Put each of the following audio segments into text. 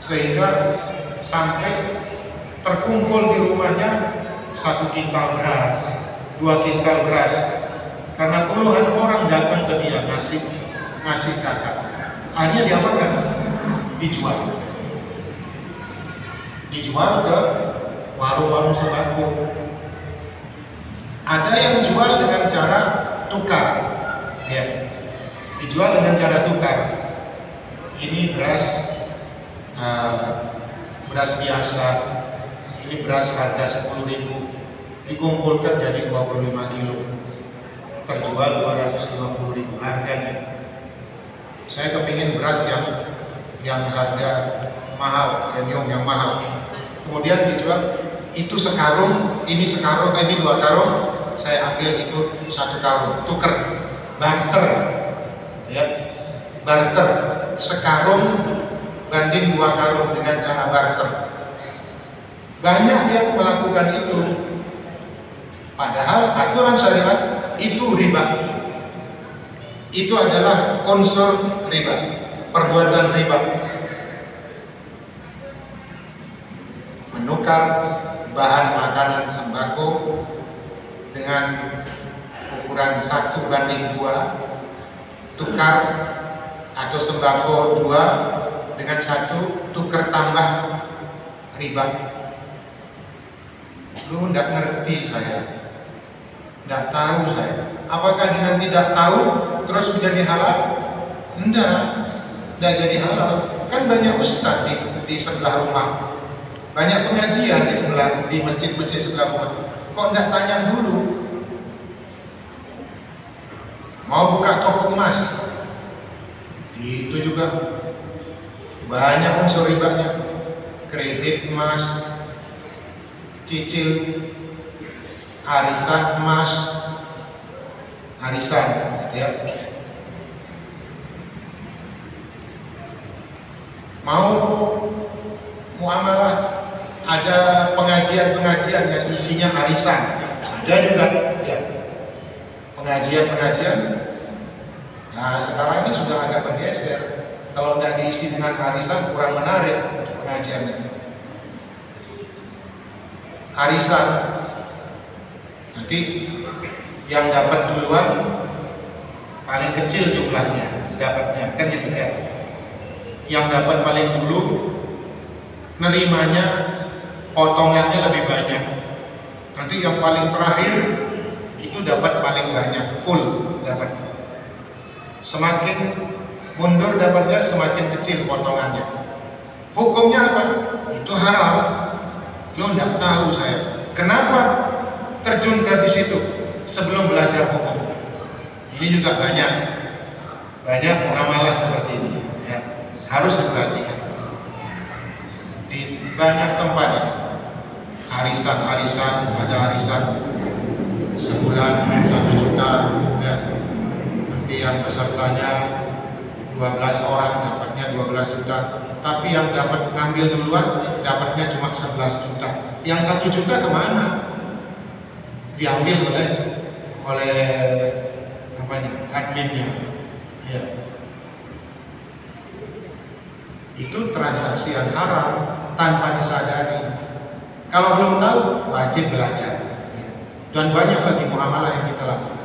sehingga sampai terkumpul di rumahnya 1 kintal beras, 2 kintal beras, karena puluhan orang datang ke dia ngasih zakat. Akhirnya diapakan? Dijual ke warung-warung sembako. Ada yang jual dengan cara tukar, ya, dijual dengan cara tukar. Ini beras biasa, ini beras harga 10.000, dikumpulkan jadi 25 kilo, terjual 250.000 harganya. Saya kepingin beras yang harga mahal, premium yang mahal. Kemudian dijual itu sekarung, ini 2 karung, saya ambil itu 1 karung, tuker, barter, ya, barter, sekarung banding 2 karung dengan cara barter. Banyak yang melakukan itu, padahal aturan syariat itu riba. Itu adalah unsur riba, perbuatan riba. Menukar bahan makanan sembako dengan ukuran 1:2, tukar atau sembako 2 dengan 1, tukar tambah riba. Lu tidak ngerti saya, tidak tahu saya. Apakah dengan tidak tahu terus menjadi halal? Tidak jadi halal. Kan banyak ustaz di sebelah rumah, banyak pengajian di masjid-masjid sebelah rumah. Kok tidak tanya dulu? Mau buka toko emas, itu juga banyak unsur ribanya. Kredit emas, cicil, arisan emas, arisan, ya. Mau muamalah, ada pengajian-pengajian yang isinya arisan, ada juga, ya, pengajian. Nah, sekarang ini sudah agak bergeser. Kalau tidak diisi dengan arisan kurang menarik pengajiannya. Arisan, nanti yang dapat duluan paling kecil jumlahnya dapatnya, kan gitu ya. Yang dapat paling dulu nerimanya potongannya lebih banyak. Nanti yang paling terakhir itu dapat paling banyak, full dapat. Semakin mundur dapatnya, semakin kecil potongannya. Hukumnya apa? Itu haram. Lo tidak tahu saya. Kenapa terjun ke di situ sebelum belajar hukum? Ini juga banyak muamalah seperti ini, ya. Harus diperhatikan. Di banyak tempat, arisan, ada arisan sebulan 1 juta, ya. Nanti yang pesertanya 12 orang dapatnya 12 juta. Tapi yang dapat ngambil duluan dapatnya cuma 11 juta. Yang 1 juta kemana? Diambil oleh adminnya, ya. Itu transaksi yang haram tanpa disadari. Kalau belum tahu, wajib belajar, ya. Dan banyak lagi muamalah yang kita lakukan.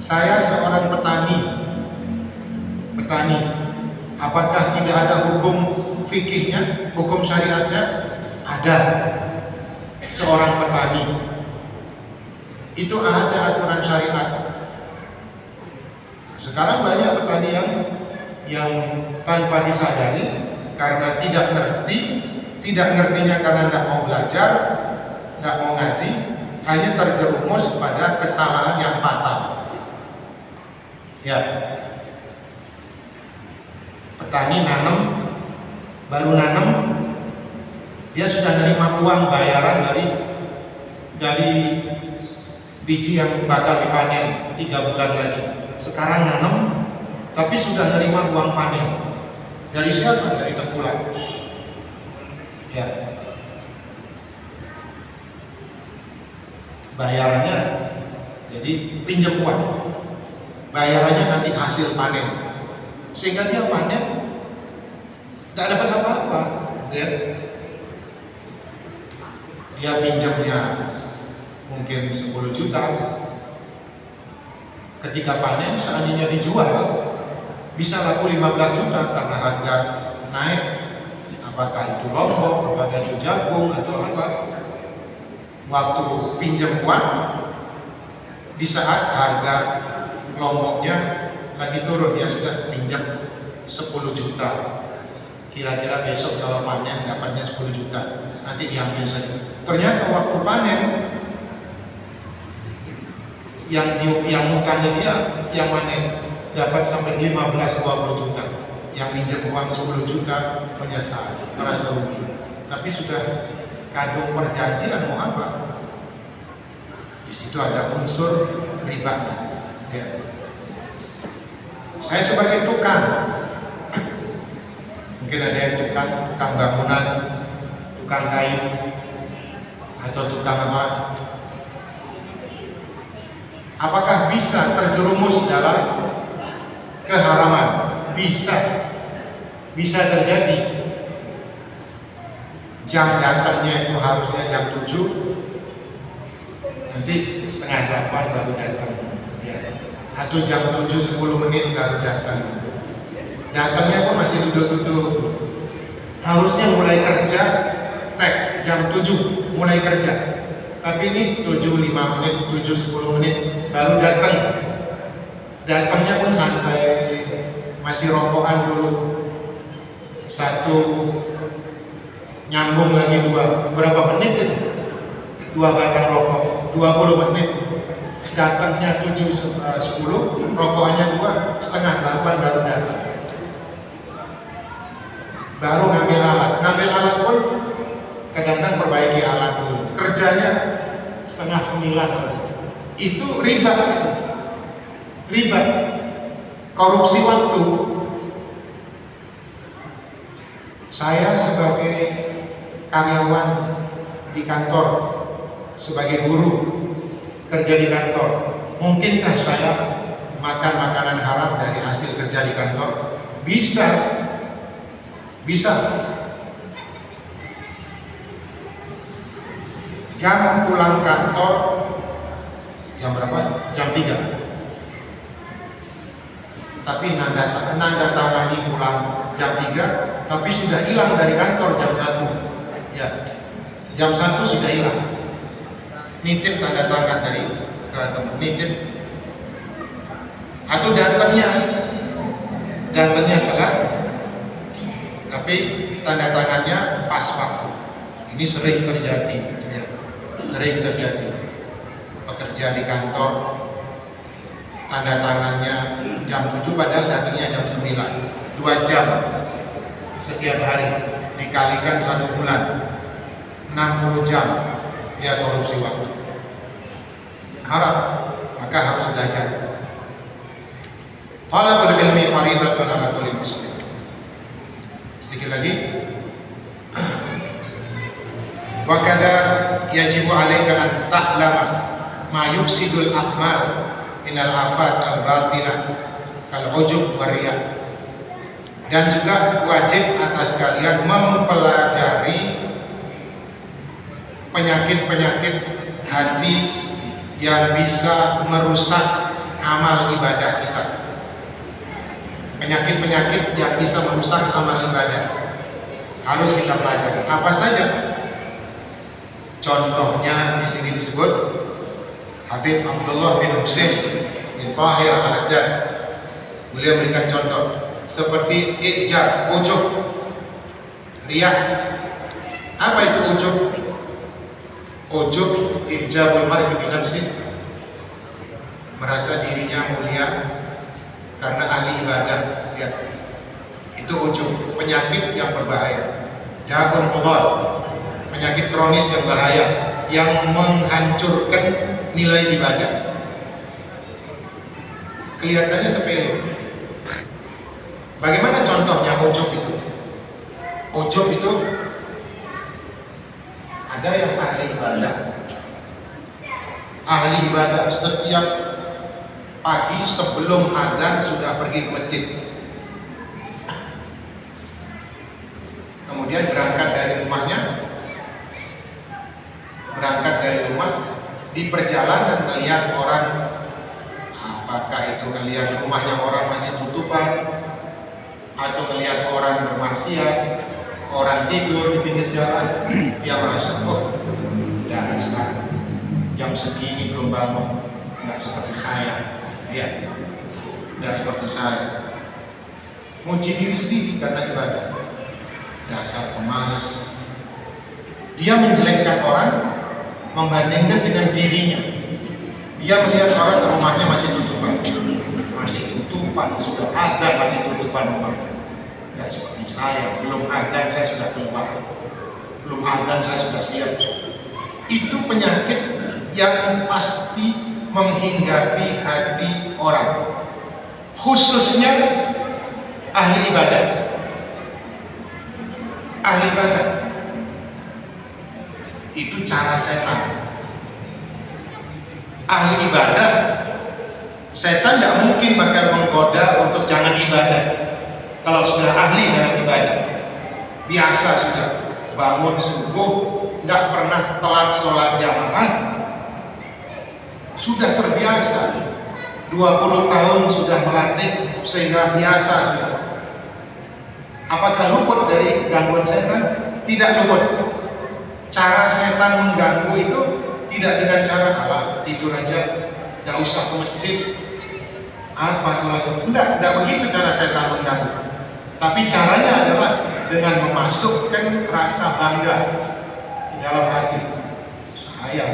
Saya seorang petani, apakah tidak ada hukum fikihnya, hukum syariatnya? Ada. Seorang petani itu ada aturan syariat. Sekarang banyak petani yang tanpa disadari karena tidak ngertinya karena nggak mau belajar, nggak mau ngaji, hanya terjerumus pada kesalahan yang fatal. Ya, petani baru nanam, dia sudah menerima uang bayaran dari biji yang bakal dipanen 3 bulan lagi. Sekarang nanam, tapi sudah menerima uang panen. Dari siapa? Dari tengkulak. Ya. Bayarannya jadi pinjam uang. Bayarannya nanti hasil panen. Sehingga dia panen nggak dapat apa-apa, ya. Dia pinjamnya mungkin 10 juta, ketika panen seandainya dijual bisa laku 15 juta karena harga naik, apakah itu lombok, apakah itu jagung atau apa. Waktu pinjam uang di saat harga lomboknya lagi turun, dia sudah pinjam 10 juta, kira-kira besok kalau panen dapatnya 10 juta, nanti diambil saja. Ternyata waktu panen yang mutanya dia yang panen dapat sampai 15-20 juta, yang pinjam uang 10 juta menyesal, merasa rugi. Tapi sudah kadung perjanjian mau apa? Di situ ada unsur riba. Ya. Saya sebagai tukang, mungkin ada yang tukang bangunan, tukang kayu, atau tukang apa? Apakah bisa terjerumus dalam keharaman? Bisa terjadi. Jam datangnya itu harusnya jam 7, nanti setengah 8 baru datang, ya. Atau jam 7 10 menit baru datang. Datangnya pun masih duduk-duduk. Harusnya mulai kerja jam 7 mulai kerja. Tapi ini 7 5 menit, 7 10 menit baru datang. Datangnya pun santai, masih rokokan dulu. Satu nyambung lagi dua. Berapa menit itu? 2 batang rokok, 20 menit. Datangnya 7 10, rokokannya 2, setengah 8 baru datang. Baru ngambil alat pun kadang-kadang perbaiki alat dulu. Kerjanya setengah 9. Itu riba. Korupsi waktu. Saya sebagai karyawan di kantor, sebagai guru kerja di kantor, mungkinkah saya makan makanan haram dari hasil kerja di kantor? Bisa. Jam pulang kantor jam berapa? Jam 3. Tapi nanda tangani pulang jam 3, tapi sudah hilang dari kantor jam 1. Ya. Jam 1 sudah hilang. Nitip tanda tangan dari teman, nitip. Atau datangnya telat, tapi tanda tangannya pas waktu. Ini sering terjadi, ya. Sering terjadi. Pekerja di kantor tanda tangannya jam 7 padahal datangnya jam 9. 2 jam setiap hari dikalikan 1 bulan, 60 jam dia korupsi waktu. Haram, maka harus belajar. Talabul ilmi faridatun 'ala kulli muslim. Sedikit lagi. Wa kadza yajibu 'alaika an ta'lama ma yufsidul a'mal minal afat al-batinah kal ujub wa riya. Dan juga wajib atas kalian mempelajari penyakit-penyakit hati yang bisa merusak amal ibadah kita. Penyakit-penyakit yang bisa merusak amal ibadah harus kita pelajari. Apa saja? Contohnya di sini disebut Habib Abdullah bin Husain bin Tahir al-Haddad. Beliau berikan contoh seperti ijab, ujub, riyah. Apa itu ujub? Ujub ijabul mar'i bi nafsi, merasa dirinya mulia karena ahli ibadah. Ya. Itu ujub, penyakit yang berbahaya. Jahun qadar, penyakit kronis yang bahaya yang menghancurkan nilai ibadah. Kelihatannya sepele. Bagaimana contohnya ujub itu? Ujub itu ada yang ahli ibadah. Ahli ibadah setiap pagi sebelum adzan sudah pergi ke masjid. Kemudian berangkat dari rumah, di perjalanan melihat orang, apakah itu melihat rumahnya orang masih tutupan, atau melihat orang bermaksiat, orang tidur di pinggir jalan, dia merasa, oh dasar jam segini belum bangun, nggak seperti saya, ya, nggak seperti saya. Muji diri sendiri karena ibadah, dasar pemalas. Dia menjelekkan orang, membandingkan dengan dirinya. Dia melihat orang rumahnya masih tutupan, sudah azan masih tutupan rumahnya. Nggak seperti saya, belum azan saya sudah keluar, belum azan saya sudah siap. Itu penyakit yang pasti menghinggapi hati orang, khususnya ahli ibadah. Ahli ibadah itu cara setan. Ahli ibadah, setan tidak mungkin bakal menggoda untuk jangan ibadah. Kalau sudah ahli dalam ibadah, biasa sudah bangun subuh, tidak pernah telat sholat jamaah, sudah terbiasa. 20 tahun sudah melatih sehingga biasa sudah. Apakah luput dari gangguan setan? Tidak luput. Cara setan mengganggu itu tidak dengan cara Allah tidur aja, tidak usah ke masjid, apa sholat. Tidak begitu cara setan mengganggu. Tapi caranya adalah dengan memasukkan rasa bangga di dalam hati. Saya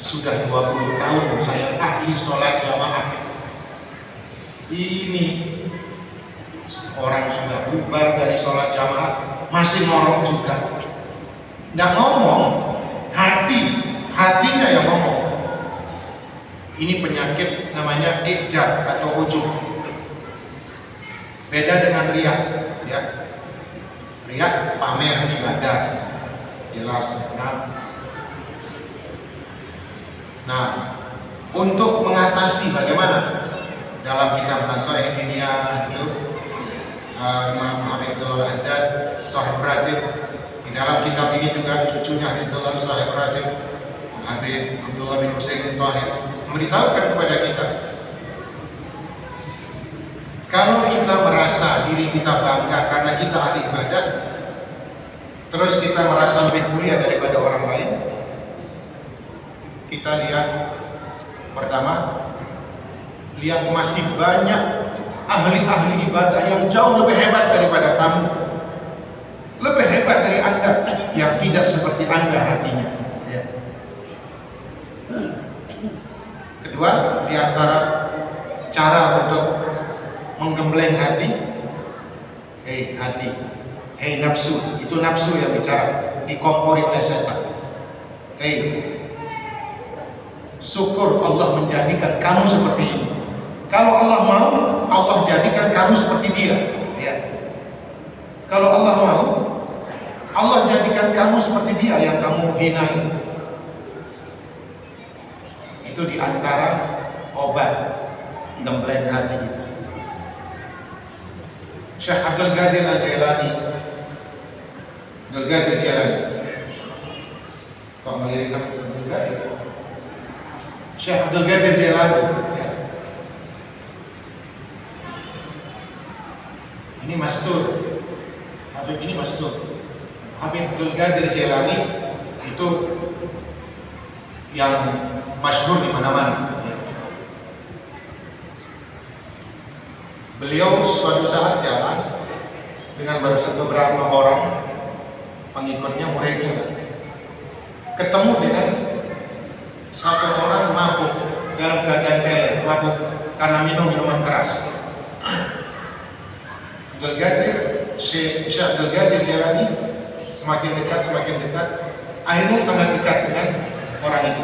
sudah 20 tahun saya ahli sholat jamaah. Ini orang sudah bubar dari sholat jamaah masih ngorok juga. Tidak ngomong, hatinya yang ngomong. Ini penyakit namanya ijab atau ujub. Beda dengan riak, ya. Riak pamer ibadah, jelas. Nah, untuk mengatasi bagaimana dalam kitab Nasaih Diniyah itu Imam Habibul Haddad Sahib Ratib. Di dalam kitab ini juga cucunya Habibullah Sahib Ratib, Habib Abdullah bin Husain Thahir, memberitahukan kepada kita, kalau kita merasa diri kita bangga karena kita ahli ibadah, terus kita merasa lebih mulia daripada orang lain, kita lihat pertama, lihat masih banyak ahli-ahli ibadah yang jauh lebih hebat daripada kamu, lebih hebat dari Anda yang tidak seperti Anda hatinya. Ya. Kedua, di antara cara untuk menggembleng hati, hei hati, hei nafsu, itu nafsu yang bicara, dikompori oleh setan. Hei, syukur Allah menjadikan kamu seperti ini. Kalau Allah mau, Allah jadikan kamu seperti dia. Ya. Kalau Allah mau, Allah jadikan kamu seperti dia yang kamu hina. Itu diantara obat gembleng hati kita. Syekh Abdul Qadir Al-Jailani, kok melirikan Abdul Qadir? Syekh Abdul Qadir Jailani, ya. Ini mastur, Habib ini mastur. Habib Abdul Qadir Jailani itu yang masyhur di mana-mana. Beliau suatu saat jalan dengan beberapa orang pengikutnya, muridnya, ketemu dengan satu orang mabuk dalam keadaan kelek, mabuk karena minum minuman keras. Abdul Qadir, Syekh Abdul Qadir Jailani semakin dekat, akhirnya sangat dekat dengan orang itu.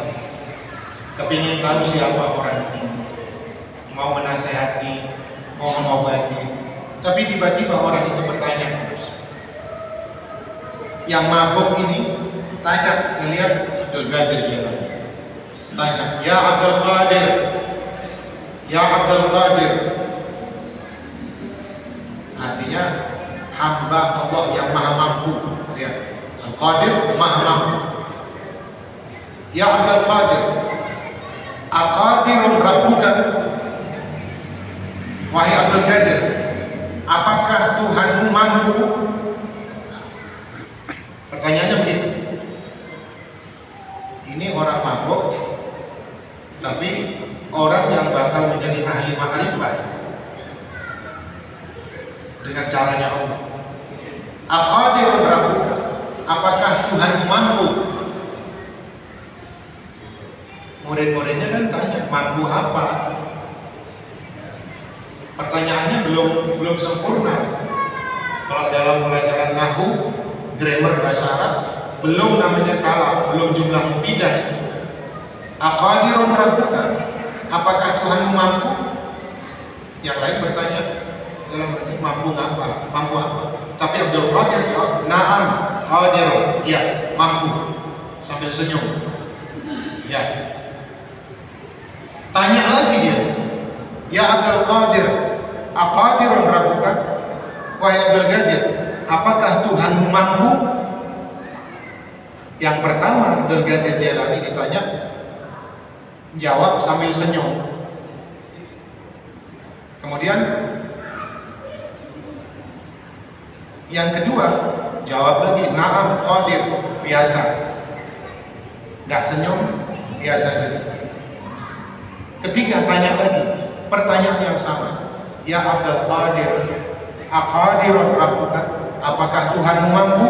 Kepingin tahu siapa orang ini, mau menasehati, mau mengobati, tapi tiba-tiba orang itu bertanya terus. Yang mabuk ini tanya, melihat Abdul Qadir Jailani, tanya, ya Abdul Qadir, ya Abdul Qadir. Artinya, hamba Allah yang maha mampu. Ya. Al-Qadir, maha mampu. Ya Abdul Qadir, Aqadirun Rabbuka, wahai Abdul Qadir, apakah Tuhanmu mampu? Pertanyaannya begitu. Ini orang mabuk, tapi orang yang bakal menjadi ahli ma'rifah dengan caranya Allah. Aqadirun Rabbuka, apakah Tuhanmu mampu? Murid-muridnya kan tanya, mampu apa? Pertanyaannya belum sempurna. Kalau dalam pelajaran nahwu, grammar bahasa Arab, belum namanya kalam, belum jumlah mufidah. Aqadirun Rabbuka, apakah Tuhanmu mampu? Yang lain bertanya, dalam arti mampu apa? Mampu apa? Tapi Abdul Qadir jawab, na'am qadirun, ya mampu, sambil senyum. Ya. Tanya lagi dia, ya Abdul Qadir, aqadirun Rabbuka, wahai Abdul Qadir, apakah Tuhanmu mampu? Yang pertama Abdul Qadir Jailani ditanya, jawab sambil senyum. Kemudian yang kedua jawab lagi, na'am qadir, biasa, nggak senyum, biasa saja. Ketiga tanya lagi, pertanyaan yang sama, ya Abdul Qadir, aqadirun Rabbuka, apakah Tuhanmu mampu?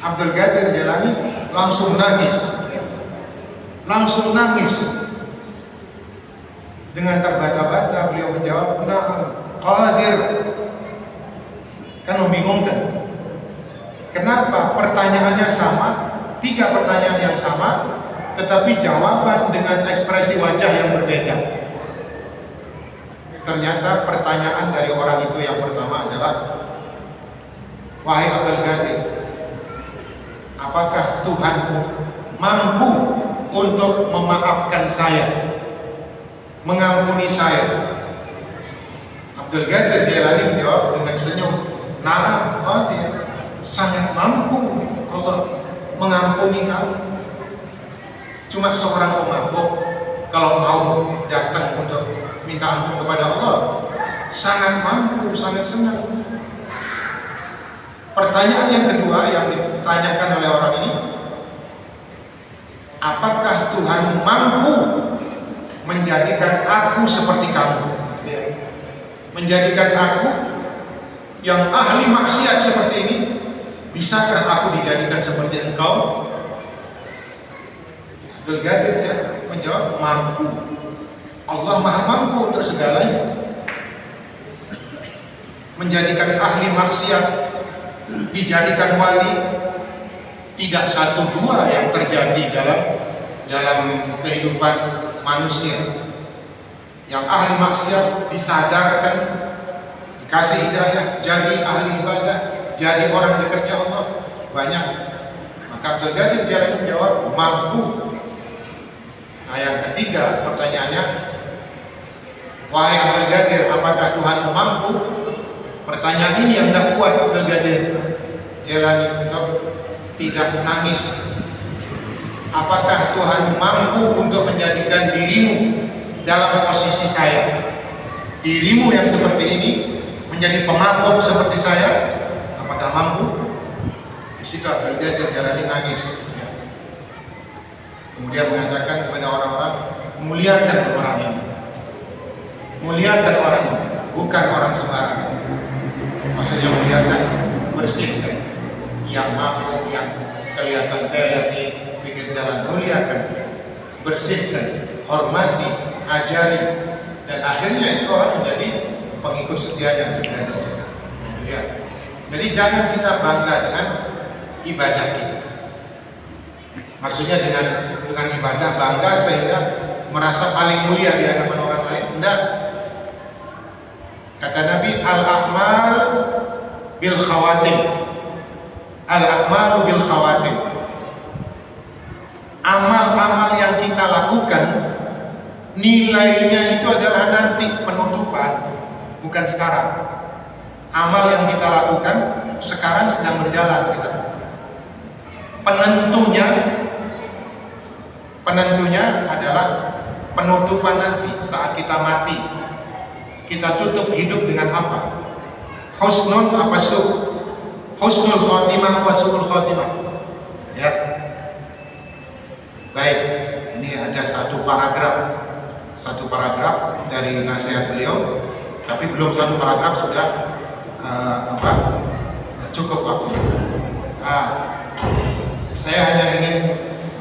Abdul Qadir Jailani langsung nangis, dengan terbata-bata beliau menjawab, na'am qadir. Kan membingungkan. Kenapa pertanyaannya sama, 3 pertanyaan yang sama, tetapi jawaban dengan ekspresi wajah yang berbeda? Ternyata pertanyaan dari orang itu yang pertama adalah, wahai Abdul Qadir, apakah Tuhanmu mampu untuk memaafkan saya, mengampuni saya? Abdul Qadir Jailani menjawab dengan senyum, na'am qadir, sangat mampu Allah mengampuni kamu. Cuma seorang pemabuk kalau mau datang untuk minta ampun kepada Allah, sangat mampu, sangat senang. Pertanyaan yang kedua yang ditanyakan oleh orang ini, apakah Tuhan mampu menjadikan aku seperti kamu? Menjadikan aku yang ahli maksiat seperti ini, bisakah aku dijadikan seperti engkau? Abdul Qadir menjawab, mampu. Allah maha mampu untuk segalanya. Menjadikan ahli maksiat, dijadikan wali, tidak 1-2 yang terjadi dalam kehidupan manusia. Yang ahli maksiat disadarkan, dikasih hidayah, jadi ahli ibadah, jadi orang dekatnya Allah, banyak. Maka Abdul Qadir Jailani menjawab, mampu. Nah, yang ketiga pertanyaannya, wahai Abdul Qadir, apakah Tuhan mampu? Pertanyaan ini yang tidak kuat Abdul Qadir Jailani untuk tidak menangis. Apakah Tuhan mampu untuk menjadikan dirimu dalam posisi saya, dirimu yang seperti ini menjadi pemabuk seperti saya? Apakah mampu? Di situ Abdul Qadir Jailani nangis. Kemudian mengatakan kepada orang-orang, muliakan orang ini, muliakan orang ini, bukan orang sembarangan. Maksudnya muliakan, bersihkan. Yang mabuk, yang kelihatan teler di pinggir jalan, muliakan, bersihkan, hormati, ajari, dan akhirnya itu orang menjadi pengikut setia yang kita ada. Jadi jangan kita bangga dengan ibadah kita. Maksudnya dengan ibadah bangga sehingga merasa paling mulia di hadapan orang lain. Tidak. Kata Nabi, al-a'mal bil khawatim. Al-a'malu bil khawatim. Amal-amal yang kita lakukan nilainya itu adalah nanti penutupan, bukan sekarang. Amal yang kita lakukan sekarang sedang berjalan kita. Penentunya adalah penutupan nanti saat kita mati. Kita tutup hidup dengan apa? Husnul apa su'? Husnul khotimah apa su'ul khotimah? Ya. Baik, ini ada satu paragraf dari nasihat beliau, tapi belum satu paragraf sudah cukup waktu. Saya hanya ingin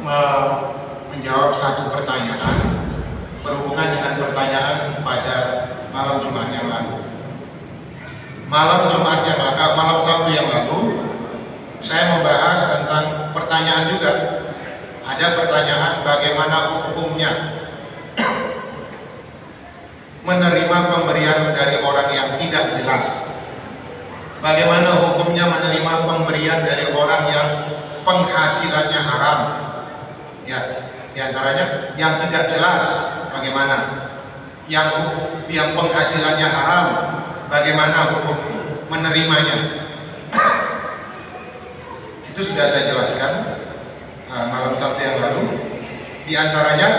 menjawab satu pertanyaan berhubungan dengan pertanyaan pada malam Jumat yang lalu. Malam Sabtu yang lalu saya membahas tentang pertanyaan juga. Ada pertanyaan bagaimana hukumnya menerima pemberian dari orang yang tidak jelas. Bagaimana hukumnya menerima pemberian dari orang yang penghasilannya haram? Ya, diantaranya yang tidak jelas bagaimana, yang penghasilannya haram, bagaimana hukum menerimanya? Itu sudah saya jelaskan malam Sabtu yang lalu. Diantaranya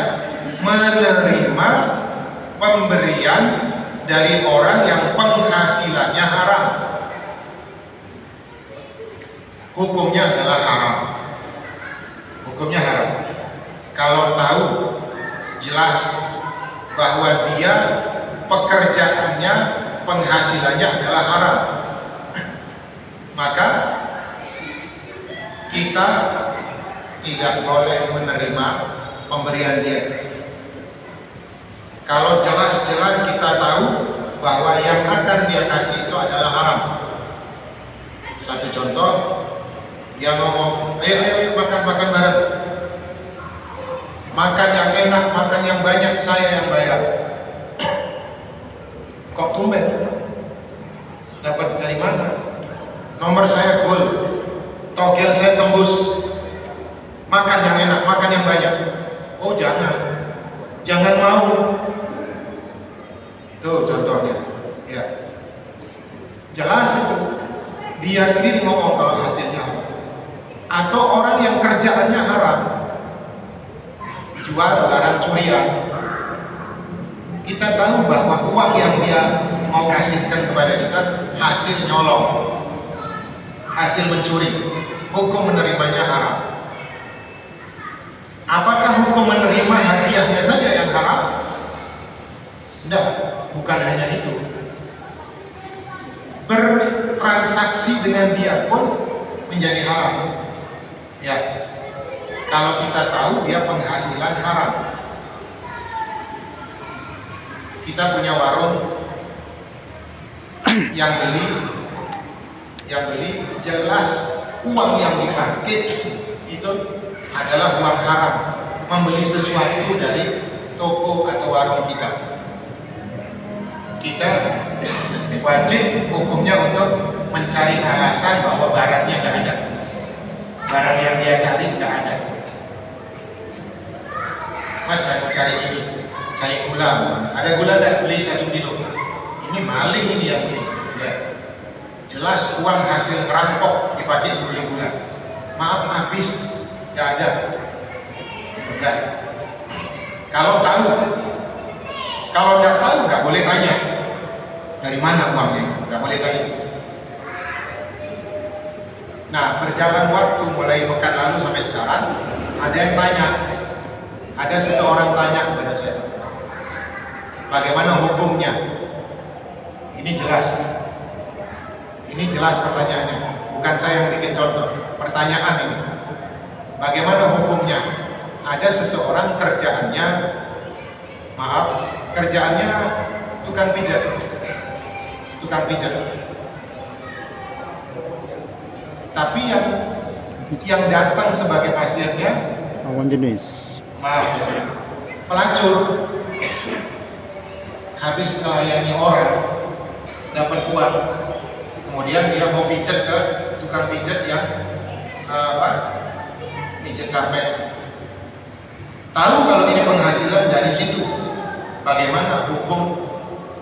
menerima pemberian dari orang yang penghasilannya haram. Hukumnya adalah haram. Hukumnya haram. Kalau tahu jelas bahwa dia pekerjaannya, penghasilannya adalah haram, maka kita tidak boleh menerima pemberian dia. Kalau jelas-jelas kita tahu bahwa yang akan dia kasih itu adalah haram. Satu contoh, dia ngomong, ayo makan bareng, makan yang enak, makan yang banyak, saya yang bayar. Kok tumben? Dapat dari mana? Nomor saya gold, togel saya tembus. Makan yang enak, makan yang banyak. Oh jangan mau. Itu contohnya. Ya, jelas itu. Dia sendiri ngomong kalau hasilnya. Atau orang yang kerjaannya haram, jual barang curian. Kita tahu bahwa uang yang dia mau kasihkan kepada kita hasil nyolong, hasil mencuri. Hukum menerimanya haram. Apakah hukum menerima hadiahnya saja yang haram? Tidak, bukan hanya itu. Bertransaksi dengan dia pun menjadi haram. Ya, kalau kita tahu dia penghasilan haram. Kita punya warung, yang beli jelas uang yang diparkir itu adalah uang haram. Membeli sesuatu dari toko atau warung kita wajib hukumnya untuk mencari alasan bahwa barangnya nggak ada, barang yang dia cari nggak ada. Mas, saya mau cari ini, cari gula, ada gula nggak? Beli 1 kilo. Ini maling ini yang beli. Ya. Jelas uang hasil ngerampok dipakai beli gula. Maaf, habis, nggak ada. Enggak. Kalau tahu, kalau nggak tahu nggak boleh tanya dari mana uangnya, nggak boleh tanya. Nah, berjalan waktu mulai pekan lalu sampai sekarang, ada yang tanya, ada seseorang tanya kepada saya, bagaimana hukumnya? Ini jelas pertanyaannya, bukan saya yang bikin contoh, pertanyaan ini. Bagaimana hukumnya? Ada seseorang kerjaannya tukang pijat. Tapi yang datang sebagai pasiennya lawan jenis. Maaf ya, pelacur. Habis melayani orang, dapat uang, kemudian dia mau pijat ke tukang pijat yang pijat capek. Tahu kalau ini penghasilan dari situ, bagaimana hukum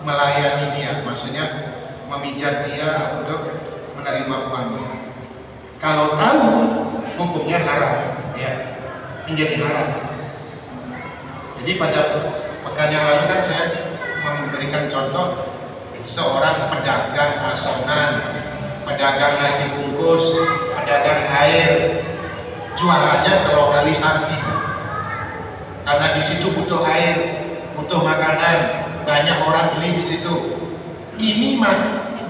melayani dia? Maksudnya memijat dia untuk menerima uangnya. Kalau tahu, hukumnya haram, ya, menjadi haram. Jadi pada pekan yang lalu kan saya memberikan contoh seorang pedagang asongan, pedagang nasi bungkus, pedagang air, jualannya ke lokalisasi. Karena di situ butuh air, butuh makanan, banyak orang beli di situ. Ini mah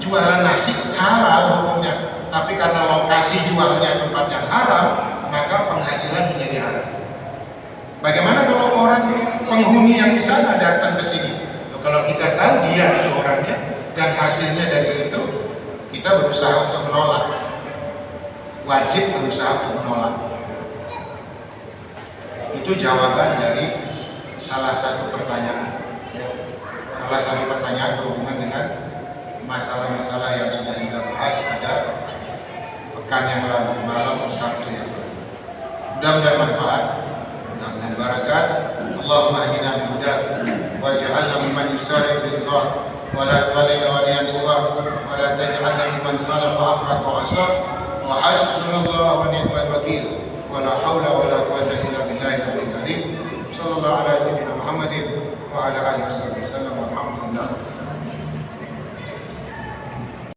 jualan nasi halal hukumnya, tapi karena lokasi jualnya tempat yang haram, maka penghasilan menjadi haram. Bagaimana kalau orang penghuni yang di sana datang ke sini? Kalau kita tahu dia itu orangnya dan hasilnya dari situ, kita berusaha untuk menolak. Wajib berusaha untuk menolak. Itu jawaban dari salah satu pertanyaan. Salah satu pertanyaan berhubungan dengan masalah-masalah yang sudah kita bahas pada pekan yang lalu, malam Sabtu yang lalu. Mudah-mudahan manfaat, mudah-mudahan barakat. Allahumma ahdina bihudak waj'alna mimman yusari'u bil ridha wa la tudallina waliyan siwa wa la taj'alna mimman khalafa amraka wa asa wa hasbunallahu wa ni'mal wakil wa la haula wa la quwwata illa billahi al-aliyyil azim. Sallallahu ala sayyidina Muhammadin wa ala alihi wasallam. Alhamdulillah.